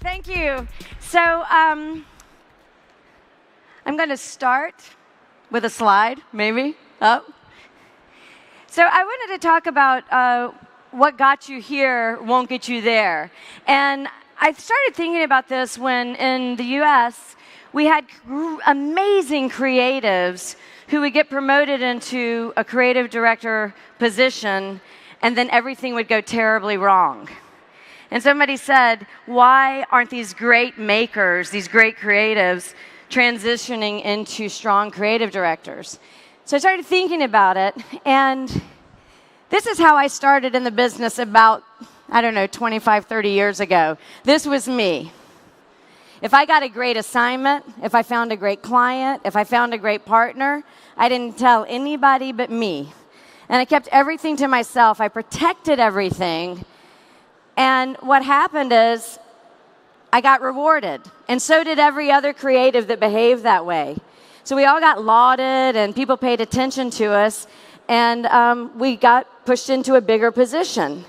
Thank you. So I'm going to start with a slide, maybe. Oh. So I wanted to talk about what got you here won't get you there. And I started thinking about this when in the U.S. we had amazing creatives who would get promoted into a creative director position, and then everything would go terribly wrong. And somebody said, why aren't these great makers, these great creatives, transitioning into strong creative directors? So I started thinking about it, and this is how I started in the business about, 25, 30 years ago. This was me. If I got a great assignment, if I found a great client, if I found a great partner, I didn't tell anybody but me. And I kept everything to myself. I protected everything. And what happened is I got rewarded. And so did every other creative that behaved that way. So we all got lauded and people paid attention to us. And we got pushed into a bigger position.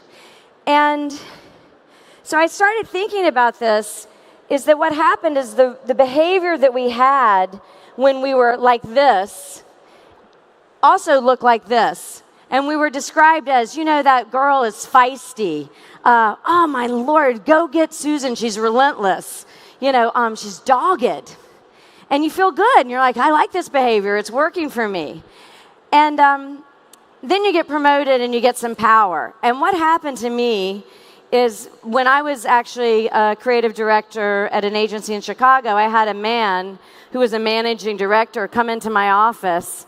And so I started thinking about this, is that what happened is the behavior that we had when we were like this also looked like this. And we were described as, that girl is feisty. Oh, my Lord, go get Susan. She's relentless. She's dogged. And you feel good. And you're like, I like this behavior. It's working for me. And then you get promoted and you get some power. And what happened to me is when I was actually a creative director at an agency in Chicago, I had a man who was a managing director come into my office.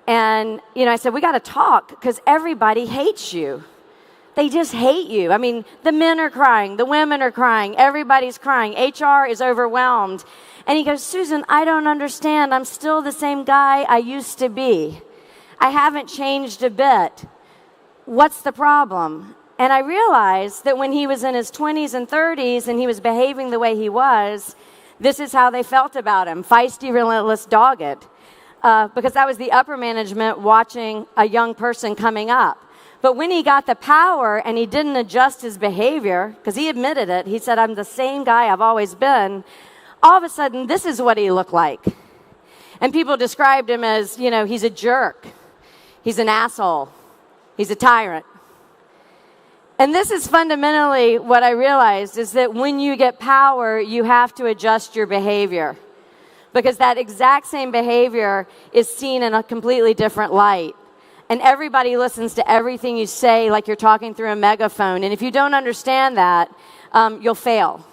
And, I said, we got to talk because everybody hates you. They just hate you. I mean, the men are crying. The women are crying. Everybody's crying. HR is overwhelmed. And he goes, Susan, I don't understand. I'm still the same guy I used to be. I haven't changed a bit. What's the problem? And I realized that when he was in his 20s and 30s and he was behaving the way he was, this is how they felt about him. Feisty, relentless, dogged. Because that was the upper management watching a young person coming up. But when he got the power and he didn't adjust his behavior, because he admitted it, he said, I'm the same guy I've always been, all of a sudden, this is what he looked like. And people described him as, he's a jerk. He's an asshole. He's a tyrant. And this is fundamentally what I realized, is that when you get power, you have to adjust your behavior. Because that exact same behavior is seen in a completely different light. And everybody listens to everything you say like you're talking through a megaphone. And if you don't understand that, you'll fail.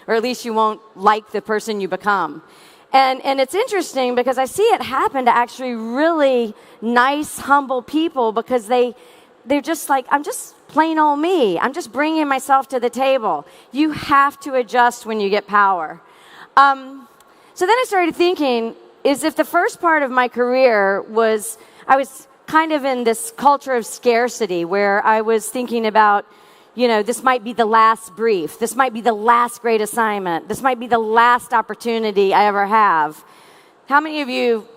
Or at least you won't like the person you become. And it's interesting because I see it happen to actually really nice, humble people because they're just like, I'm just plain old me. I'm just bringing myself to the table. You have to adjust when you get power. So then I started thinking, is if the first part of my career was, I was kind of in this culture of scarcity where I was thinking about, this might be the last brief. This might be the last great assignment. This might be the last opportunity I ever have. How many of you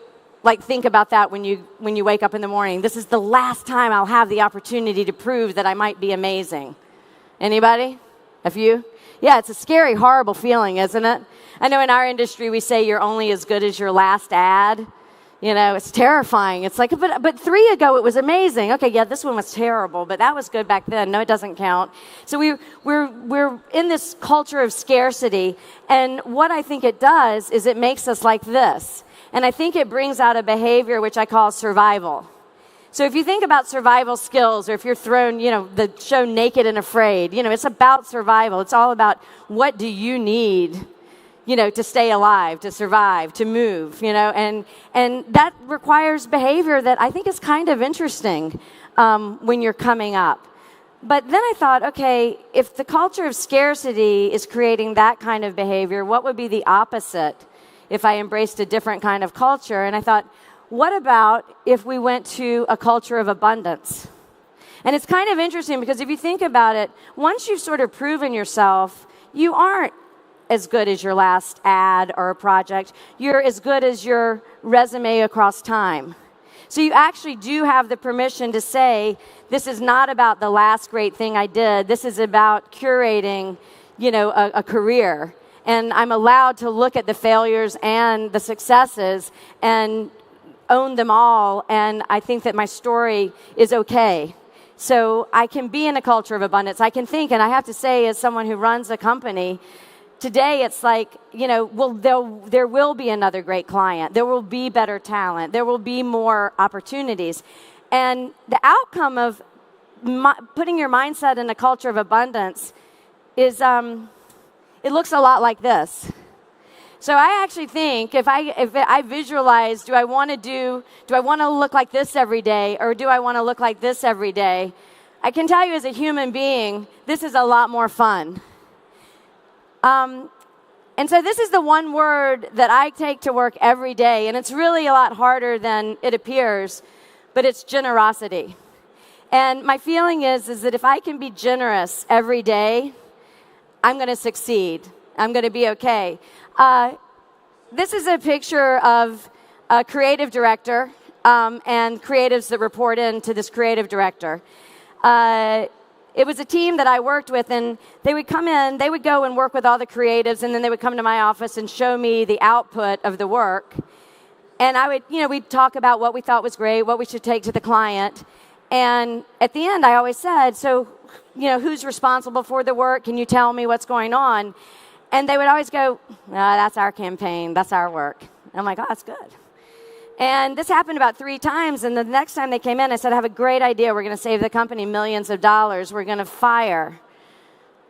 think about that when you wake up in the morning? This is the last time I'll have the opportunity to prove that I might be amazing. Anybody? A few? Yeah, it's a scary, horrible feeling, isn't it? I know in our industry we say you're only as good as your last ad. It's terrifying. It's like, but 3 ago it was amazing. Okay, yeah, this one was terrible, but that was good back then. No, it doesn't count. So we're in this culture of scarcity, and what I think it does is it makes us like this. And I think it brings out a behavior which I call survival. So if you think about survival skills, or if you're thrown, the show Naked and Afraid, it's about survival. It's all about what do you need, to stay alive, to survive, to move, and that requires behavior that I think is kind of interesting when you're coming up. But then I thought, okay, if the culture of scarcity is creating that kind of behavior, what would be the opposite if I embraced a different kind of culture? And I thought, what about if we went to a culture of abundance? And it's kind of interesting because if you think about it, once you've sort of proven yourself, you aren't as good as your last ad or a project. You're as good as your resume across time. So you actually do have the permission to say, this is not about the last great thing I did. This is about curating, a career. And I'm allowed to look at the failures and the successes and own them all. And I think that my story is okay. So I can be in a culture of abundance. I can think, and I have to say, as someone who runs a company, today it's like, well, there will be another great client. There will be better talent. There will be more opportunities. And the outcome of putting your mindset in a culture of abundance is, it looks a lot like this. So I actually think if I visualize, do I want to look like this every day, or do I want to look like this every day? I can tell you as a human being, this is a lot more fun. And so this is the one word that I take to work every day, and it's really a lot harder than it appears, but it's generosity. And my feeling is that if I can be generous every day, I'm going to succeed. I'm going to be okay. This is a picture of a creative director and creatives that report in to this creative director. It was a team that I worked with, and they would come in, they would go and work with all the creatives, and then they would come to my office and show me the output of the work. And I would, we'd talk about what we thought was great, what we should take to the client. And at the end, I always said, so, who's responsible for the work? Can you tell me what's going on? And they would always go, no, that's our campaign. That's our work. And I'm like, oh, that's good. And this happened about 3 times. And the next time they came in, I said, I have a great idea. We're going to save the company millions of dollars. We're going to fire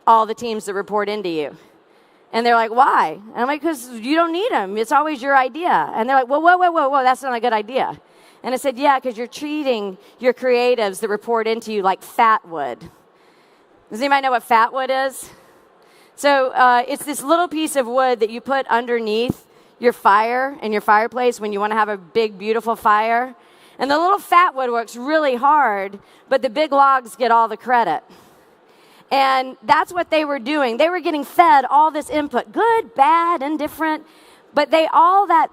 all the teams that report into you. And they're like, why? And I'm like, because you don't need them. It's always your idea. And they're like, whoa, that's not a good idea. And I said, yeah, because you're treating your creatives that report into you like fat wood. Does anybody know what fat wood is? So it's this little piece of wood that you put underneath your fire in your fireplace when you want to have a big, beautiful fire. And the little fat wood works really hard, but the big logs get all the credit. And that's what they were doing. They were getting fed all this input, good, bad, indifferent, but all that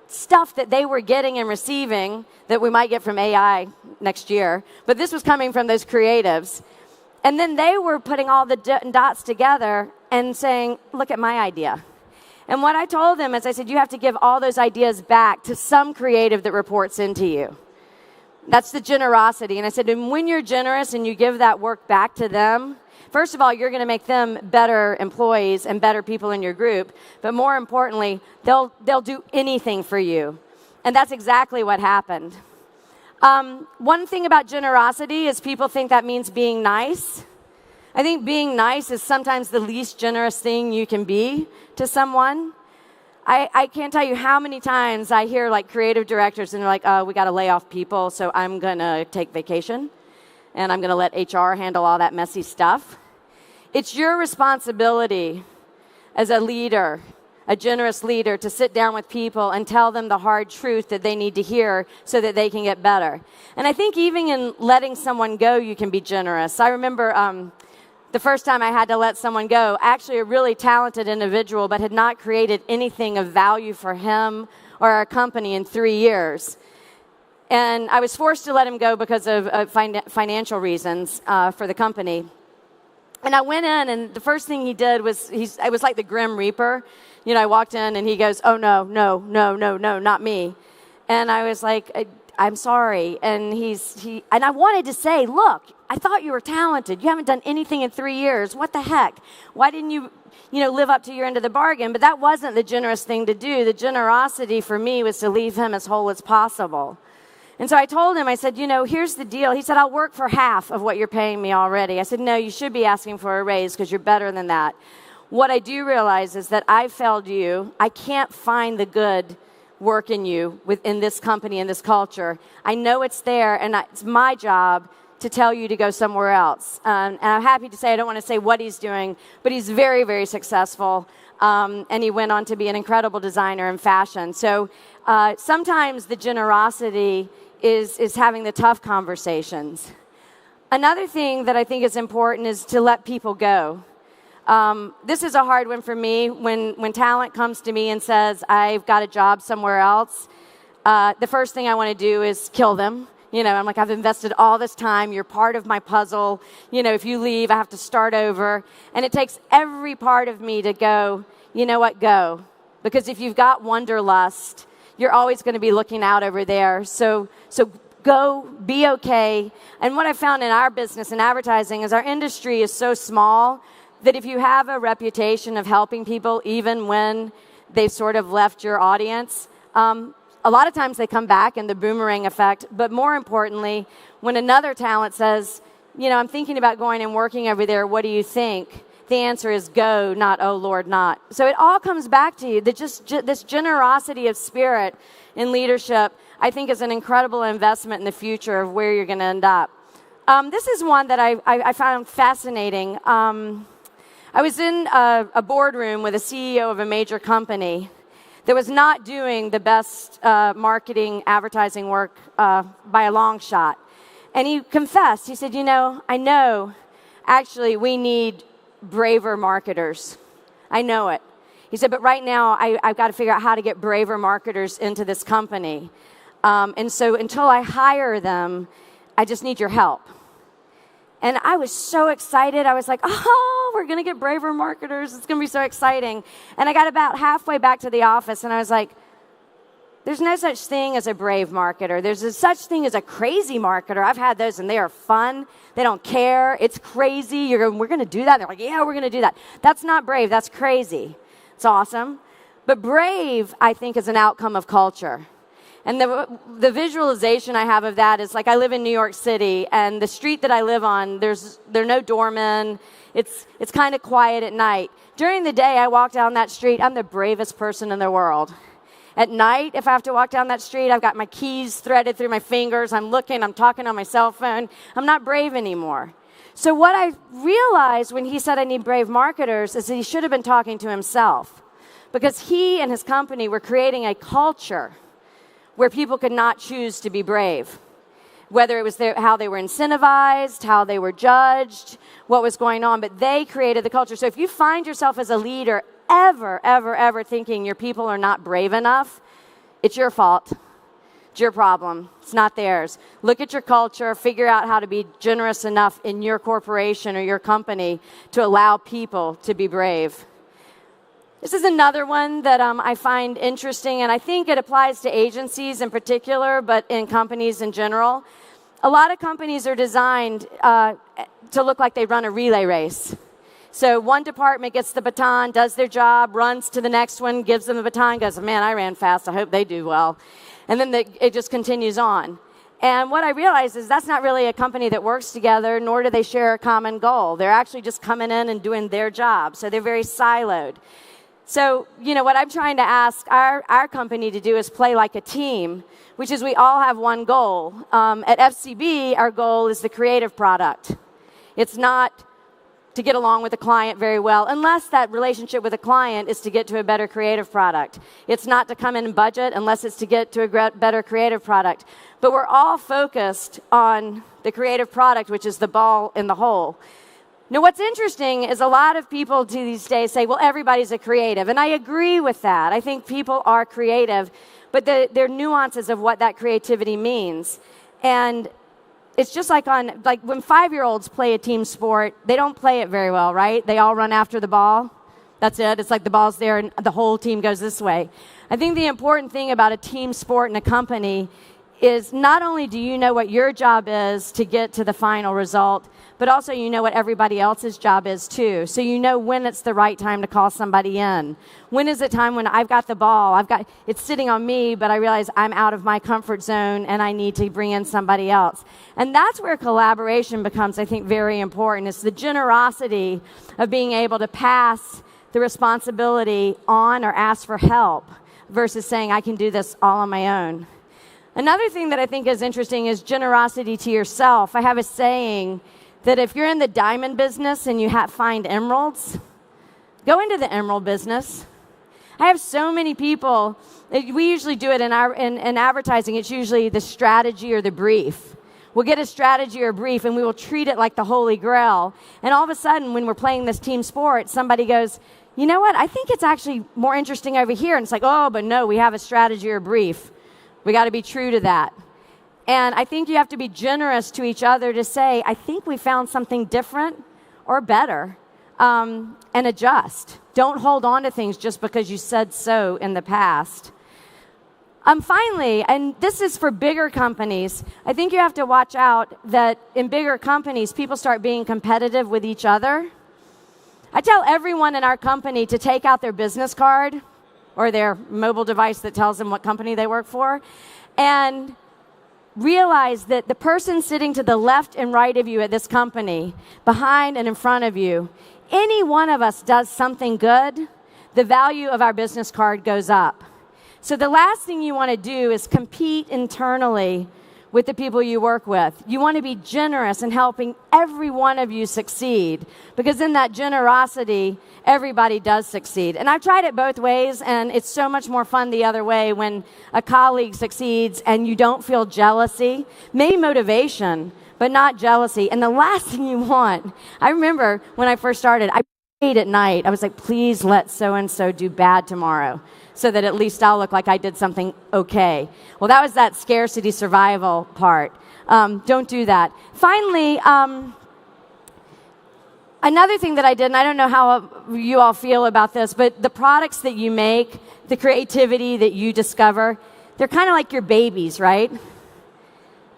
stuff that they were getting and receiving that we might get from AI next year, but this was coming from those creatives. And then they were putting all the dots together and saying, look at my idea. And what I told them is I said, you have to give all those ideas back to some creative that reports into you. That's the generosity. And I said, and when you're generous and you give that work back to them, first of all, you're going to make them better employees and better people in your group. But more importantly, they'll do anything for you. And that's exactly what happened. One thing about generosity is people think that means being nice. I think being nice is sometimes the least generous thing you can be to someone. I can't tell you how many times I hear like creative directors and they're like, we got to lay off people, so I'm going to take vacation and I'm going to let HR handle all that messy stuff. It's your responsibility as a leader, a generous leader, to sit down with people and tell them the hard truth that they need to hear so that they can get better. And I think even in letting someone go, you can be generous. I remember the first time I had to let someone go, actually a really talented individual, but had not created anything of value for him or our company in 3 years. And I was forced to let him go because of financial reasons for the company. And I went in, and the first thing he did was, I was like the Grim Reaper. I walked in, and he goes, oh, no, not me. And I was like, I'm sorry. And and I wanted to say, look, I thought you were talented. You haven't done anything in 3 years. What the heck? Why didn't you, live up to your end of the bargain? But that wasn't the generous thing to do. The generosity for me was to leave him as whole as possible. And so I told him, I said, here's the deal. He said, I'll work for half of what you're paying me already. I said, no, you should be asking for a raise because you're better than that. What I do realize is that I failed you. I can't find the good work in you within this company and this culture. I know it's there, and it's my job to tell you to go somewhere else. And I'm happy to say, I don't want to say what he's doing, but he's very, very successful. And he went on to be an incredible designer in fashion. So sometimes the generosity is having the tough conversations. Another thing that I think is important is to let people go. This is a hard one for me. When talent comes to me and says, I've got a job somewhere else, the first thing I want to do is kill them, I'm like, I've invested all this time. You're part of my puzzle. If you leave, I have to start over. And it takes every part of me to go, you know what, go. Because if you've got wanderlust, you're always going to be looking out over there. So go, be okay. And what I found in our business and advertising is our industry is so small that if you have a reputation of helping people, even when they've sort of left your audience, a lot of times they come back in the boomerang effect. But more importantly, when another talent says, I'm thinking about going and working over there, what do you think? The answer is go, not, oh, Lord, not. So it all comes back to you. This generosity of spirit in leadership, I think, is an incredible investment in the future of where you're going to end up. This is one that I found fascinating. I was in a boardroom with a CEO of a major company that was not doing the best marketing, advertising work by a long shot. And he confessed. He said, I know, actually, we need braver marketers. I know it. He said, but right now, I've got to figure out how to get braver marketers into this company. And so until I hire them, I just need your help. And I was so excited. I was like, oh, we're going to get braver marketers. It's going to be so exciting. And I got about halfway back to the office, and I was like, there's no such thing as a brave marketer. There's such thing as a crazy marketer. I've had those, and they are fun. They don't care. It's crazy. We're going to do that. They're like, yeah, we're going to do that. That's not brave. That's crazy. It's awesome. But brave, I think, is an outcome of culture. And the visualization I have of that is like I live in New York City, and the street that I live on, there are no doormen. It's kind of quiet at night. During the day, I walk down that street. I'm the bravest person in the world. At night, if I have to walk down that street, I've got my keys threaded through my fingers. I'm talking on my cell phone. I'm not brave anymore. So what I realized when he said I need brave marketers is that he should have been talking to himself, because he and his company were creating a culture where people could not choose to be brave, whether it was how they were incentivized, how they were judged, what was going on, but they created the culture. So if you find yourself as a leader ever thinking your people are not brave enough, it's your fault. It's your problem. It's not theirs. Look at your culture, figure out how to be generous enough in your corporation or your company to allow people to be brave. This is another one that I find interesting, and I think it applies to agencies in particular, but in companies in general. A lot of companies are designed to look like they run a relay race. So one department gets the baton, does their job, runs to the next one, gives them the baton, goes, man, I ran fast, I hope they do well. And then it just continues on. And what I realized is that's not really a company that works together, nor do they share a common goal. They're actually just coming in and doing their job, so they're very siloed. So, what I'm trying to ask our company to do is play like a team, which is we all have one goal. At FCB, our goal is the creative product. It's not to get along with the client very well, unless that relationship with the client is to get to a better creative product. It's not to come in and budget unless it's to get to a better creative product. But we're all focused on the creative product, which is the ball in the hole. Now, what's interesting is a lot of people these days say, well, everybody's a creative. And I agree with that. I think people are creative, but there are nuances of what that creativity means. And it's just like when 5-year-olds play a team sport, they don't play it very well, right? They all run after the ball. That's it. It's like the ball's there and the whole team goes this way. I think the important thing about a team sport in a company is not only do you know what your job is to get to the final result, but also you know what everybody else's job is too. So you know when it's the right time to call somebody in. When is it time when I've got the ball, it's sitting on me, but I realize I'm out of my comfort zone and I need to bring in somebody else. And that's where collaboration becomes, I think, very important. It's the generosity of being able to pass the responsibility on or ask for help versus saying I can do this all on my own. Another thing that I think is interesting is generosity to yourself. I have a saying that if you're in the diamond business and you find emeralds, go into the emerald business. I have so many people, we usually do it in advertising, it's usually the strategy or the brief. We'll get a strategy or brief and we will treat it like the Holy Grail. And all of a sudden, when we're playing this team sport, somebody goes, you know what, I think it's actually more interesting over here. And it's like, oh, but no, we have a strategy or brief. We got to be true to that. And I think you have to be generous to each other to say, I think we found something different or better, and adjust. Don't hold on to things just because you said so in the past. Finally, and this is for bigger companies, I think you have to watch out that in bigger companies, people start being competitive with each other. I tell everyone in our company to take out their business card or their mobile device that tells them what company they work for, and realize that the person sitting to the left and right of you at this company, behind and in front of you, any one of us does something good, the value of our business card goes up. So the last thing you want to do is compete internally with the people you work with. You want to be generous in helping every one of you succeed, because in that generosity, everybody does succeed. And I've tried it both ways, and it's so much more fun the other way when a colleague succeeds and you don't feel jealousy, maybe motivation, but not jealousy. And the last thing you want, I remember when I first started, I prayed at night. I was like, please let so-and-so do bad tomorrow, so that at least I'll look like I did something okay. Well, that was that scarcity survival part. Don't do that. Finally, another thing that I did, and I don't know how you all feel about this, but the products that you make, the creativity that you discover, they're kind of like your babies, right?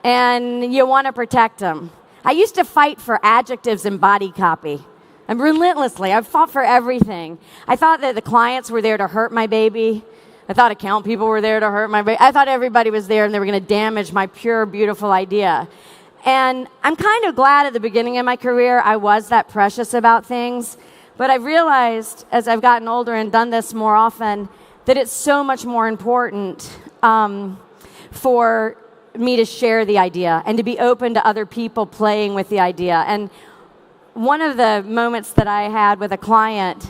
And you want to protect them. I used to fight for adjectives and body copy. And relentlessly, I've fought for everything. I thought that the clients were there to hurt my baby. I thought account people were there to hurt my baby. I thought everybody was there and they were going to damage my pure, beautiful idea. And I'm kind of glad at the beginning of my career I was that precious about things. But I've realized as I've gotten older and done this more often that it's so much more important for me to share the idea and to be open to other people playing with the idea. And one of the moments that I had with a client,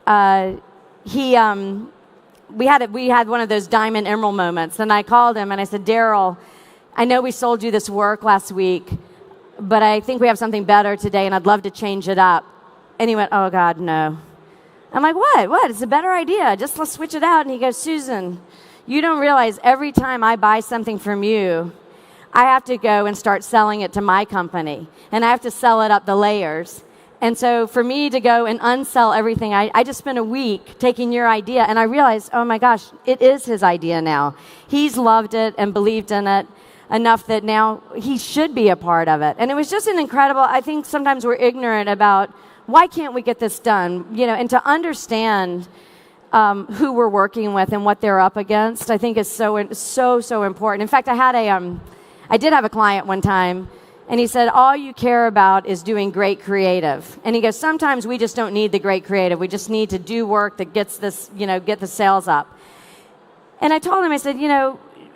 we had one of those diamond emerald moments, and I called him and I said, Daryl, I know we sold you this work last week, but I think we have something better today, and I'd love to change it up. And he went, oh God, no. I'm like, what? It's a better idea. Just let's switch it out. And he goes, Susan, you don't realize every time I buy something from you, I have to go and start selling it to my company, and I have to sell it up the layers. And so for me to go and unsell everything, I just spent a week taking your idea, and I realized, oh my gosh, it is his idea now. He's loved it and believed in it enough that now he should be a part of it. And it was just an incredible, I think sometimes we're ignorant about why can't we get this done, and to understand who we're working with and what they're up against, I think is so important. In fact, I did have a client one time, and he said, all you care about is doing great creative. And he goes, sometimes we just don't need the great creative. We just need to do work that gets this, get the sales up. And I told him, I said,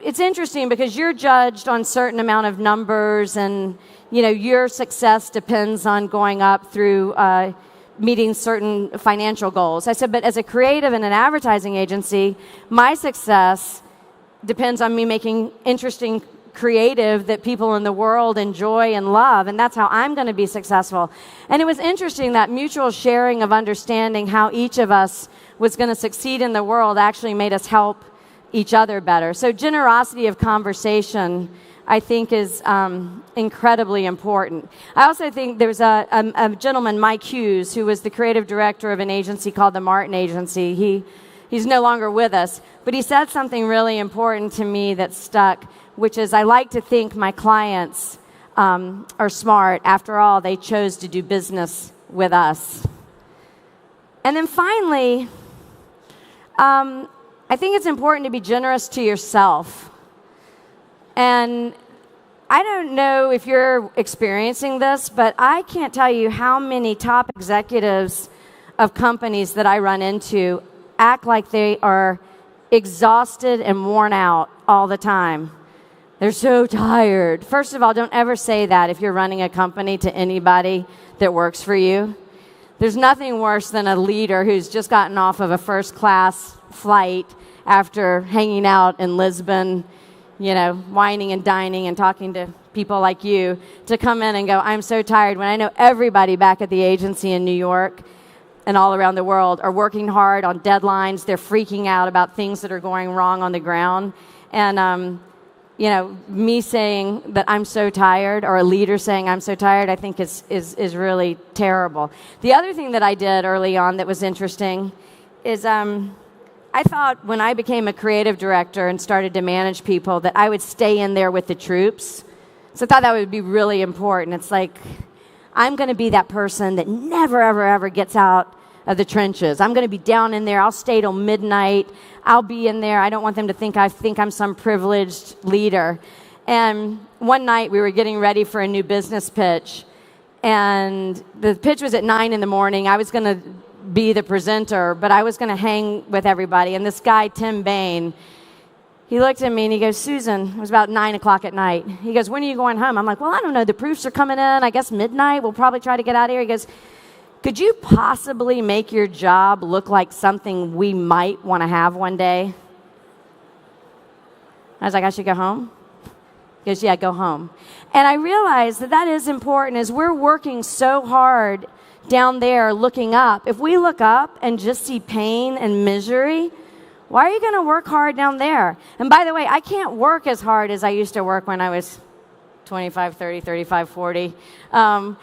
it's interesting because you're judged on a certain amount of numbers, and, your success depends on going up through meeting certain financial goals. I said, but as a creative in an advertising agency, my success depends on me making interesting creative that people in the world enjoy and love, and that's how I'm going to be successful. And it was interesting, that mutual sharing of understanding how each of us was going to succeed in the world actually made us help each other better. So generosity of conversation, I think, is incredibly important. I also think there's a gentleman, Mike Hughes, who was the creative director of an agency called the Martin Agency. He's no longer with us, but he said something really important to me that stuck, which is, I like to think my clients are smart. After all, they chose to do business with us. And then finally, I think it's important to be generous to yourself. And I don't know if you're experiencing this, but I can't tell you how many top executives of companies that I run into act like they are exhausted and worn out all the time. They're so tired. First of all, don't ever say that if you're running a company to anybody that works for you. There's nothing worse than a leader who's just gotten off of a first-class flight after hanging out in Lisbon, whining and dining and talking to people like you, to come in and go, I'm so tired, when I know everybody back at the agency in New York and all around the world are working hard on deadlines. They're freaking out about things that are going wrong on the ground. And, me saying that I'm so tired, or a leader saying I'm so tired, I think is really terrible. The other thing that I did early on that was interesting is I thought when I became a creative director and started to manage people that I would stay in there with the troops. So I thought that would be really important. It's like, I'm going to be that person that never, ever, ever gets out of the trenches. I'm going to be down in there. I'll stay till midnight. I'll be in there. I don't want them to think I'm some privileged leader. And one night we were getting ready for a new business pitch, and the pitch was at 9 in the morning. I was going to be the presenter, but I was going to hang with everybody. And this guy, Tim Bain, he looked at me and he goes, Susan, it was about 9 o'clock at night. He goes, when are you going home? I'm like, well, I don't know. The proofs are coming in. I guess midnight. We'll probably try to get out of here. He goes, could you possibly make your job look like something we might want to have one day? I was like, I should go home? He goes, yeah, go home. And I realized that is important as we're working so hard down there looking up. If we look up and just see pain and misery, why are you going to work hard down there? And by the way, I can't work as hard as I used to work when I was 25, 30, 35, 40. I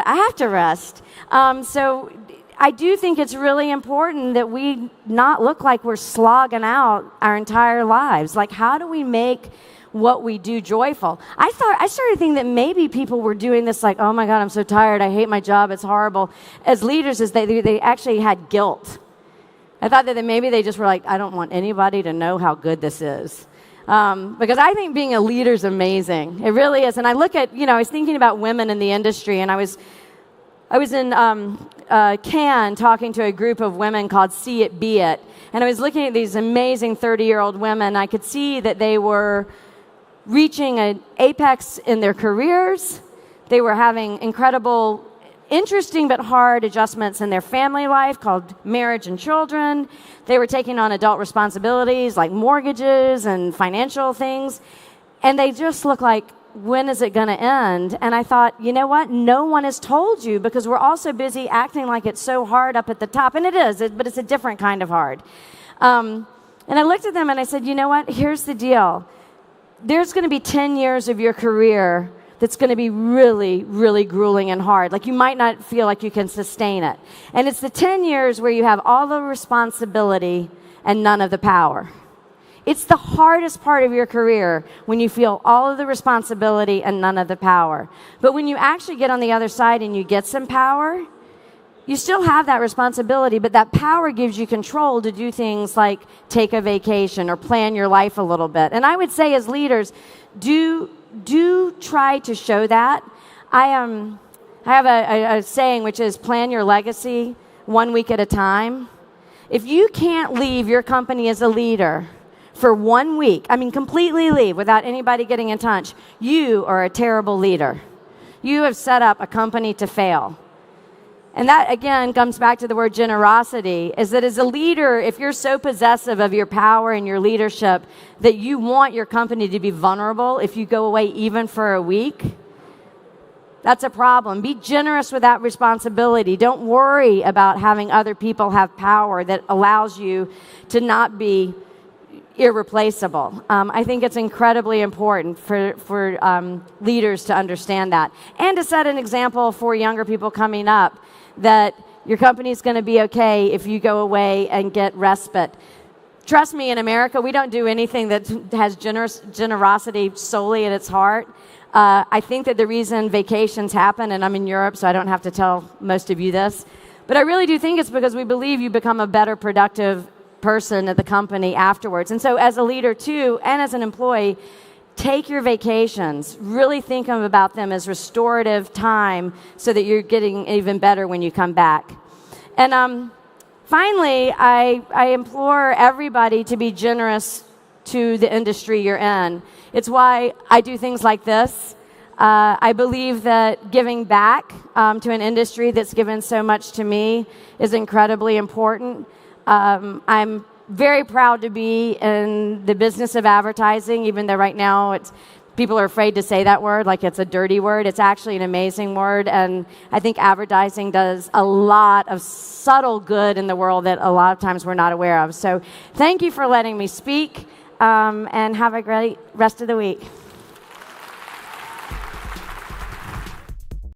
have to rest. So I do think it's really important that we not look like we're slogging out our entire lives. Like, how do we make what we do joyful? I started thinking that maybe people were doing this like, oh my God, I'm so tired. I hate my job. It's horrible. As leaders, as they actually had guilt. I thought that maybe they just were like, I don't want anybody to know how good this is. Because I think being a leader is amazing. It really is. And I look at, I was thinking about women in the industry, and I was in Cannes talking to a group of women called See It, Be It. And I was looking at these amazing 30-year-old women. I could see that they were reaching an apex in their careers. They were having incredible, interesting but hard adjustments in their family life called marriage and children. They were taking on adult responsibilities like mortgages and financial things. And they just look like, when is it going to end? And I thought, you know what? No one has told you, because we're all so busy acting like it's so hard up at the top. And it is, but it's a different kind of hard. And I looked at them and I said, you know what? Here's the deal. There's going to be 10 years of your career that's going to be really, really grueling and hard. Like, you might not feel like you can sustain it. And it's the 10 years where you have all the responsibility and none of the power. It's the hardest part of your career when you feel all of the responsibility and none of the power. But when you actually get on the other side and you get some power, you still have that responsibility, but that power gives you control to do things like take a vacation or plan your life a little bit. And I would say, as leaders, do try to show that. I have a saying, which is plan your legacy 1 week at a time. If you can't leave your company as a leader for 1 week, completely leave without anybody getting in touch, you are a terrible leader. You have set up a company to fail. And that, again, comes back to the word generosity, is that as a leader, if you're so possessive of your power and your leadership that you want your company to be vulnerable if you go away even for a week, that's a problem. Be generous with that responsibility. Don't worry about having other people have power that allows you to not be irreplaceable. I think it's incredibly important for leaders to understand that, and to set an example for younger people coming up that your company is going to be okay if you go away and get respite. Trust me, in America, we don't do anything that has generosity solely at its heart. I think that the reason vacations happen, and I'm in Europe, so I don't have to tell most of you this, but I really do think it's because we believe you become a better, productive person at the company afterwards. And so as a leader too, and as an employee, take your vacations. Really think about them as restorative time so that you're getting even better when you come back. And finally, I implore everybody to be generous to the industry you're in. It's why I do things like this. I believe that giving back to an industry that's given so much to me is incredibly important. I'm very proud to be in the business of advertising, even though right now people are afraid to say that word, like it's a dirty word. It's actually an amazing word, and I think advertising does a lot of subtle good in the world that a lot of times we're not aware of. So thank you for letting me speak. and have a great rest of the week.